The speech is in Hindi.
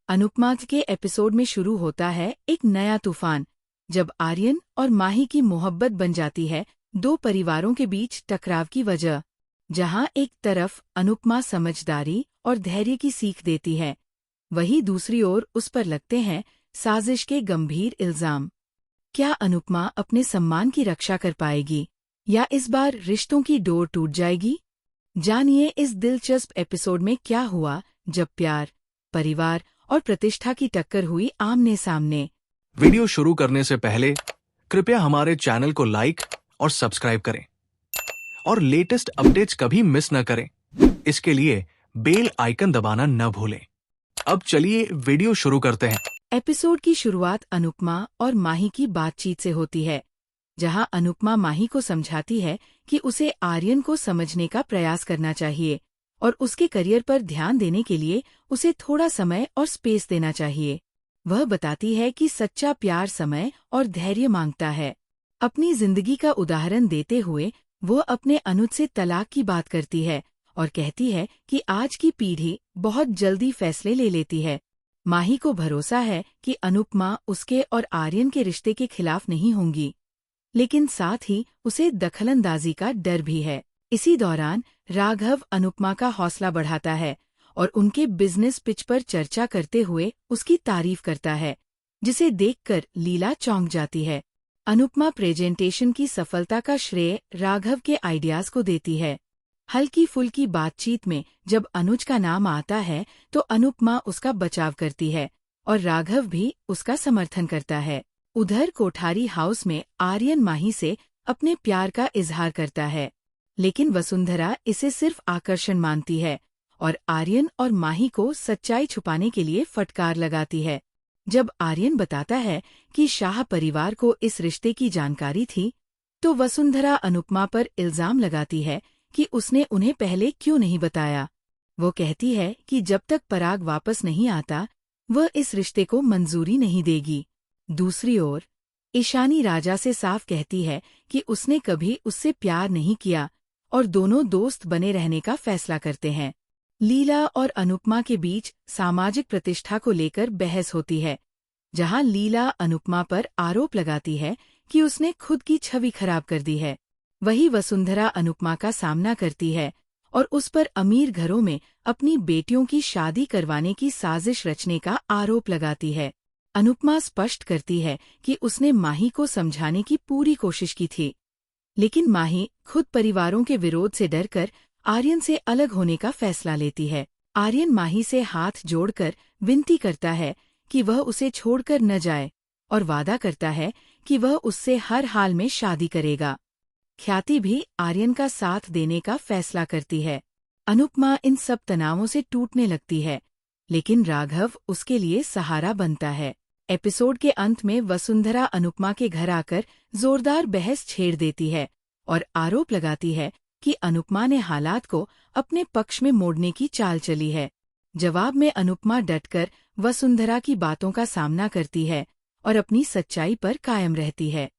अनुपमा के एपिसोड में शुरू होता है एक नया तूफान, जब आर्यन और माही की मोहब्बत बन जाती है दो परिवारों के बीच टकराव की वजह। जहां एक तरफ अनुपमा समझदारी और धैर्य की सीख देती है, वहीं दूसरी ओर उस पर लगते हैं साजिश के गंभीर इल्जाम। क्या अनुपमा अपने सम्मान की रक्षा कर पाएगी या इस बार रिश्तों की डोर टूट जाएगी? जानिए इस दिलचस्प एपिसोड में क्या हुआ जब प्यार, परिवार और प्रतिष्ठा की टक्कर हुई आमने सामने। वीडियो शुरू करने से पहले कृपया हमारे चैनल को लाइक और सब्सक्राइब करें और लेटेस्ट अपडेट्स कभी मिस न करें। इसके लिए बेल आइकन दबाना न भूलें। अब चलिए वीडियो शुरू करते हैं। एपिसोड की शुरुआत अनुपमा और माही की बातचीत से होती है, जहां अनुपमा माही को समझाती है कि उसे आर्यन को समझने का प्रयास करना चाहिए और उसके करियर पर ध्यान देने के लिए उसे थोड़ा समय और स्पेस देना चाहिए। वह बताती है कि सच्चा प्यार समय और धैर्य मांगता है। अपनी जिंदगी का उदाहरण देते हुए वो अपने अनुज से तलाक की बात करती है और कहती है कि आज की पीढ़ी बहुत जल्दी फैसले ले लेती है। माही को भरोसा है कि अनुपमा उसके और आर्यन के रिश्ते के खिलाफ नहीं होंगी, लेकिन साथ ही उसे दखलंदाजी का डर भी है। इसी दौरान राघव अनुपमा का हौसला बढ़ाता है और उनके बिजनेस पिच पर चर्चा करते हुए उसकी तारीफ करता है, जिसे देखकर लीला चौंक जाती है। अनुपमा प्रेजेंटेशन की सफलता का श्रेय राघव के आइडियाज को देती है। हल्की फुल्की बातचीत में जब अनुज का नाम आता है तो अनुपमा उसका बचाव करती है और राघव भी उसका समर्थन करता है। उधर कोठारी हाउस में आर्यन माही से अपने प्यार का इजहार करता है, लेकिन वसुंधरा इसे सिर्फ आकर्षण मानती है और आर्यन और माही को सच्चाई छुपाने के लिए फटकार लगाती है। जब आर्यन बताता है कि शाह परिवार को इस रिश्ते की जानकारी थी, तो वसुंधरा अनुपमा पर इल्जाम लगाती है कि उसने उन्हें पहले क्यों नहीं बताया। वो कहती है कि जब तक पराग वापस नहीं आता, वह इस रिश्ते को मंजूरी नहीं देगी। दूसरी ओर ईशानी राजा से साफ कहती है कि उसने कभी उससे प्यार नहीं किया और दोनों दोस्त बने रहने का फैसला करते हैं। लीला और अनुपमा के बीच सामाजिक प्रतिष्ठा को लेकर बहस होती है, जहां लीला अनुपमा पर आरोप लगाती है कि उसने खुद की छवि खराब कर दी है। वही वसुंधरा अनुपमा का सामना करती है और उस पर अमीर घरों में अपनी बेटियों की शादी करवाने की साजिश रचने का आरोप लगाती है। अनुपमा स्पष्ट करती है कि उसने माही को समझाने की पूरी कोशिश की थी, लेकिन माही खुद परिवारों के विरोध से डरकर आर्यन से अलग होने का फैसला लेती है। आर्यन माही से हाथ जोड़कर विनती करता है कि वह उसे छोड़कर न जाए और वादा करता है कि वह उससे हर हाल में शादी करेगा। ख्याति भी आर्यन का साथ देने का फैसला करती है। अनुपमा इन सब तनावों से टूटने लगती है, लेकिन राघव उसके लिए सहारा बनता है। एपिसोड के अंत में वसुंधरा अनुपमा के घर आकर जोरदार बहस छेड़ देती है और आरोप लगाती है कि अनुपमा ने हालात को अपने पक्ष में मोड़ने की चाल चली है। जवाब में अनुपमा डटकर वसुंधरा की बातों का सामना करती है और अपनी सच्चाई पर कायम रहती है।